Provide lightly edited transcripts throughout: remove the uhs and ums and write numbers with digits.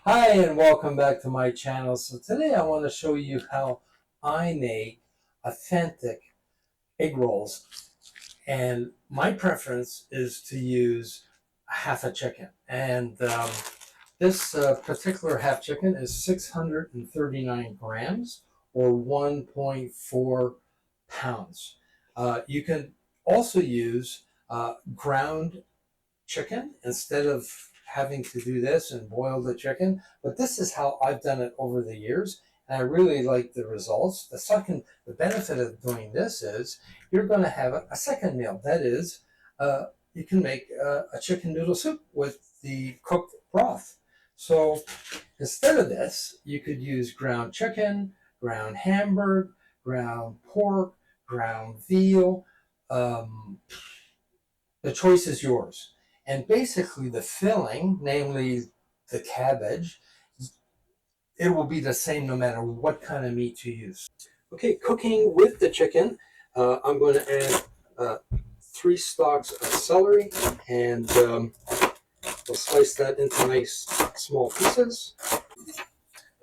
Hi and welcome back to my channel. So today I want to show you how I make authentic egg rolls. And my preference is to use half a chicken. And this particular half chicken is 639 grams or 1.4 pounds. You can also use ground chicken instead of having to do this and boil the chicken. But this is how I've done it over the years, and I really like the results. The benefit of doing this is you're going to have a second meal. That is, you can make a chicken noodle soup with the cooked broth. So instead of this, you could use ground chicken, ground hamburger, ground pork, ground veal. Um, the choice is yours. And basically the filling, namely the cabbage, it will be the same no matter what kind of meat you use. Okay, cooking with the chicken, I'm going to add 3 stalks of celery, and we'll slice that into nice small pieces.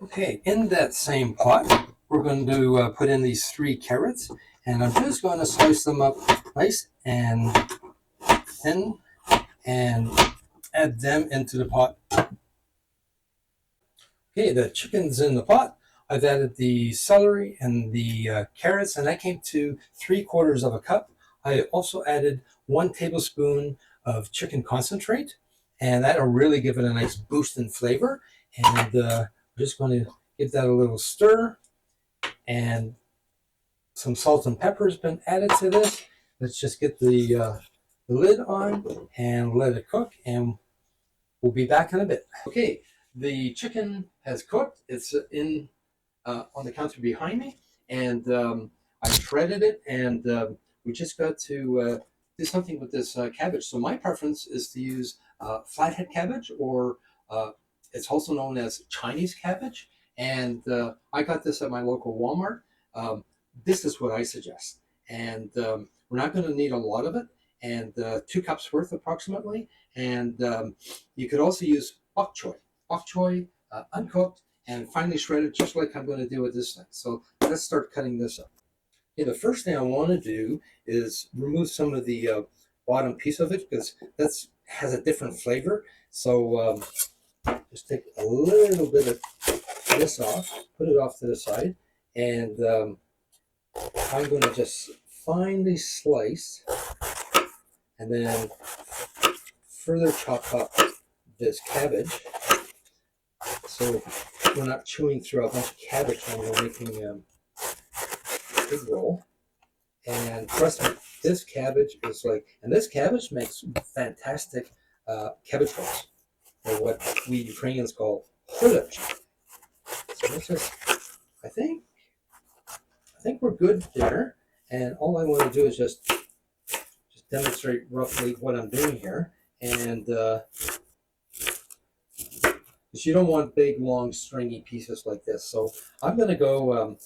Okay, in that same pot, we're going to put in these 3 carrots, and I'm just going to slice them up nice and thin and add them into the pot. Okay, the chicken's in the pot. I've added the celery and the carrots, and that came to 3/4 of a cup. I also added 1 tablespoon of chicken concentrate, and that'll really give it a nice boost in flavor. And I'm just going to give that a little stir, and some salt and pepper has been added to this. Let's just get the lid on and let it cook, and we'll be back in a bit. Okay, the chicken has cooked. It's in on the counter behind me, and I shredded it, and we just got to do something with this cabbage. So my preference is to use flathead cabbage, or it's also known as Chinese cabbage. And I got this at my local Walmart. This is what I suggest. And we're not going to need a lot of it, and 2 cups worth approximately. And you could also use bok choy, uncooked and finely shredded, just like I'm going to do with this thing. So let's start cutting this up. Okay, the first thing I want to do is remove some of the bottom piece of it, because that has a different flavor. So just take a little bit of this off, put it off to the side, and I'm going to just finely slice and then further chop up this cabbage, so we're not chewing through a bunch of cabbage when we're making egg roll. And trust me, this cabbage is and this cabbage makes fantastic cabbage rolls, or what we Ukrainians call chleb. So let's just, I think we're good there. And all I want to do is just demonstrate roughly what I'm doing here. And because you don't want big, long, stringy pieces like this. So I'm going to go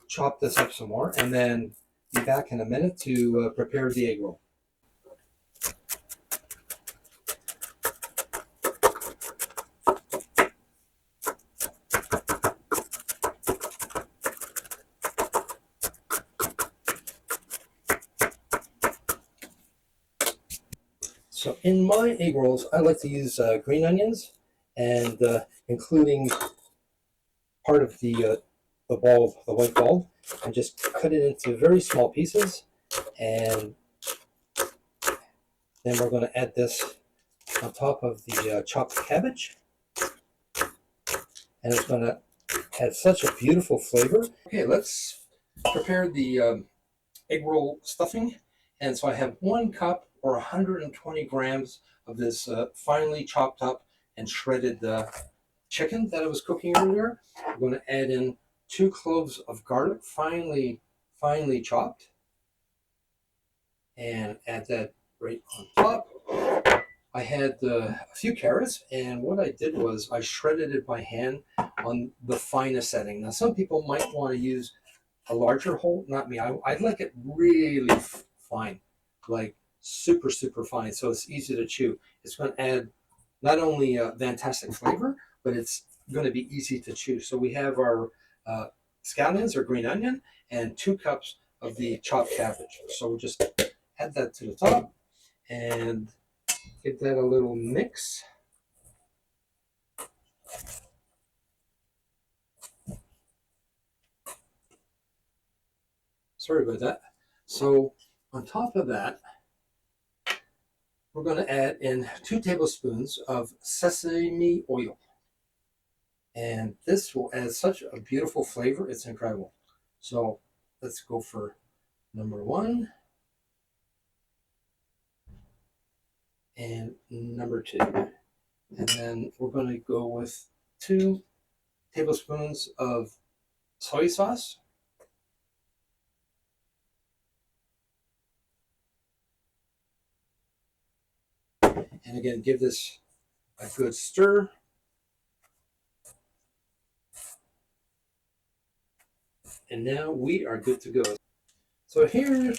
chop this up some more, and then be back in a minute to prepare the egg roll. So in my egg rolls, I like to use green onions, and including part of the bulb, the white bulb, and just cut it into very small pieces. And then we're going to add this on top of the chopped cabbage, and it's going to add such a beautiful flavor. Okay, let's prepare the egg roll stuffing. And so I have 1 cup or 120 grams of this finely chopped up and shredded chicken that I was cooking earlier. I'm going to add in 2 cloves of garlic, finely chopped, and add that right on top. I had a few carrots, and what I did was I shredded it by hand on the finest setting. Now, some people might want to use a larger hole, not me. I like it really fine, like super fine, so it's easy to chew. It's going to add not only a fantastic flavor, but it's going to be easy to chew. So we have our scallions or green onion and 2 cups of the chopped cabbage. So we'll just add that to the top and give that a little mix. Sorry about that. So on top of that, we're going to add in 2 tablespoons of sesame oil. And this will add such a beautiful flavor. It's incredible. So let's go for number 1 and number 2. And then we're going to go with 2 tablespoons of soy sauce. And again, give this a good stir. And now we are good to go. So here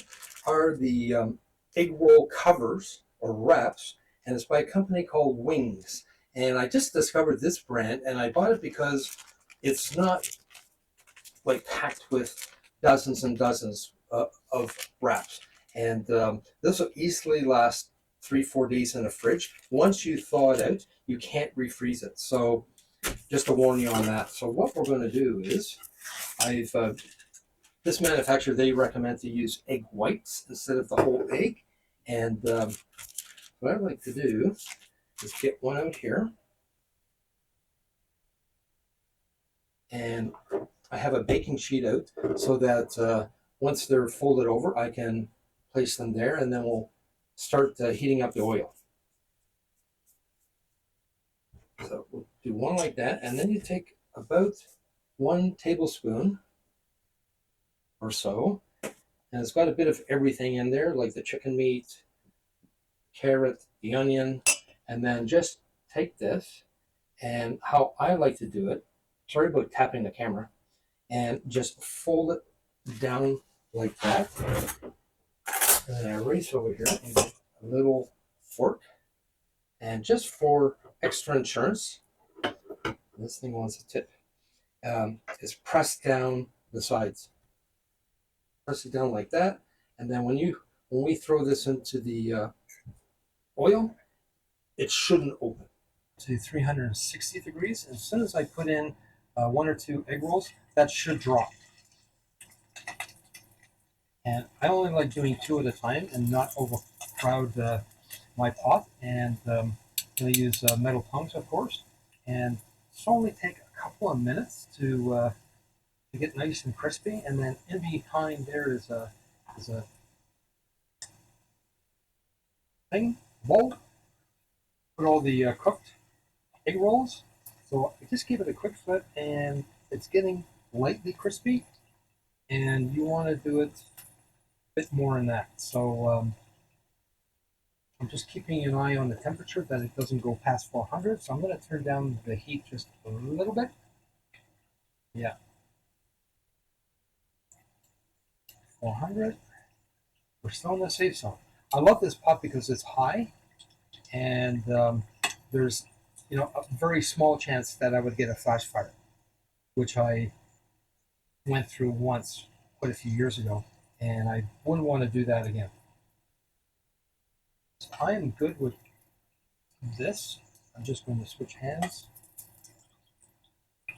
are the egg roll covers or wraps, and it's by a company called Wings. And I just discovered this brand, and I bought it because it's not like packed with dozens and dozens of wraps. And this will easily last 3-4 days in the fridge. Once you thaw it out, you can't refreeze it. So just to warn you on that. So what we're going to do is, this manufacturer, they recommend to use egg whites instead of the whole egg. And what I'd like to do is get one out here. And I have a baking sheet out so that once they're folded over, I can place them there, and then we'll start heating up the oil. So we'll do one like that, and then you take about 1 tablespoon or so, and it's got a bit of everything in there, like the chicken meat, carrot, the onion, and then just take this, and how I like to do it, sorry about tapping the camera, and just fold it down like that. And then I erase over here and get a little fork, and just for extra insurance, this thing wants a tip, is press down the sides. Press it down like that, and then when we throw this into the oil, it shouldn't open. To 360 degrees. As soon as I put in 1 or 2 egg rolls, that should drop. And I only like doing 2 at a time and not overcrowd my pot. And I'm going to use metal tongs, of course, and it's only take a couple of minutes to get nice and crispy. And then in behind there is a bowl. Put all the cooked egg rolls. So I just give it a quick flip, and it's getting lightly crispy. And you want to do it a bit more than that. So I'm just keeping an eye on the temperature that it doesn't go past 400. So I'm going to turn down the heat just a little bit. Yeah. 400. We're still in the safe zone. I love this pot because it's high, and there's a very small chance that I would get a flash fire, which I went through once quite a few years ago, and I wouldn't want to do that again. So I am good with this. I'm just going to switch hands,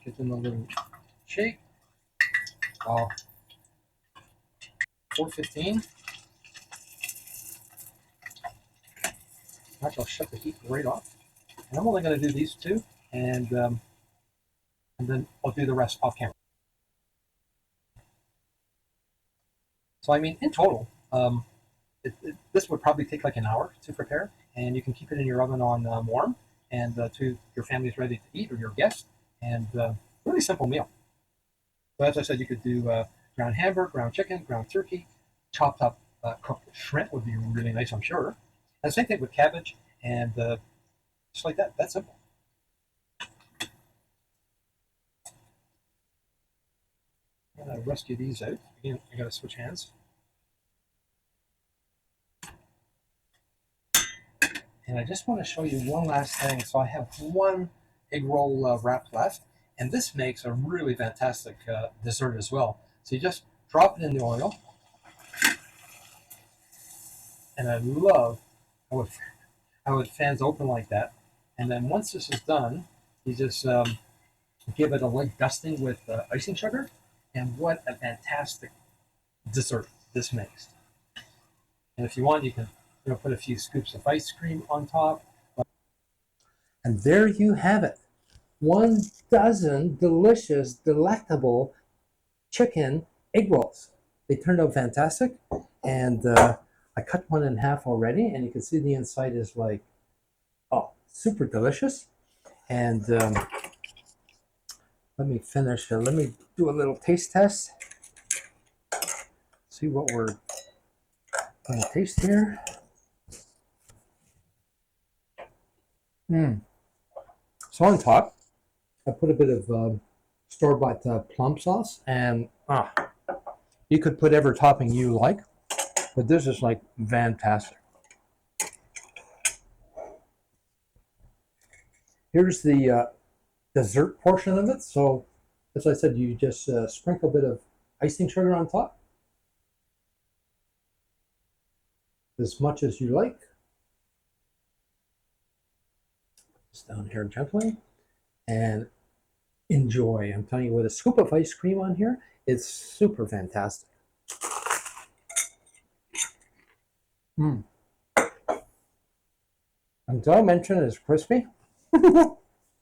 give them a little shake. 415. I'll shut the heat right off. And I'm only going to do these 2, and then I'll do the rest off camera. So I mean, in total, this would probably take like an hour to prepare, and you can keep it in your oven on warm, and to your family's ready to eat or your guests, and really simple meal. So as I said, you could do ground hamburger, ground chicken, ground turkey, chopped up cooked shrimp would be really nice, I'm sure. And same thing with cabbage, and just like that. That's simple. I'm going to rescue these out. Again, I got to switch hands. And I just want to show you one last thing. So I have 1 egg roll wrap left, and this makes a really fantastic dessert as well. So you just drop it in the oil, and I love how it fans open like that. And then once this is done, you just give it a light dusting with icing sugar, and what a fantastic dessert this makes. And if you want, you can put a few scoops of ice cream on top. And there you have it. 12 delicious, delectable chicken egg rolls. They turned out fantastic. And I cut one in half already, and you can see the inside is like, oh, super delicious. And let me finish. Let me do a little taste test. See what we're going to taste here. So on top, I put a bit of store-bought plum sauce, and you could put every topping you like, but this is like fantastic. Here's the dessert portion of it. So, as I said, you just sprinkle a bit of icing sugar on top, as much as you like. Just down here gently, and enjoy. I'm telling you, with a scoop of ice cream on here, it's super fantastic. And did I mention it's crispy?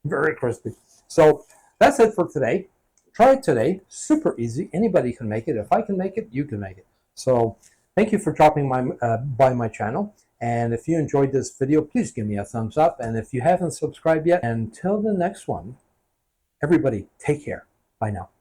Very crispy. So that's it for today. Try it today. Super easy. Anybody can make it. If I can make it, you can make it. So thank you for dropping by my channel. And if you enjoyed this video, please give me a thumbs up. And if you haven't subscribed yet, until the next one, everybody take care. Bye now.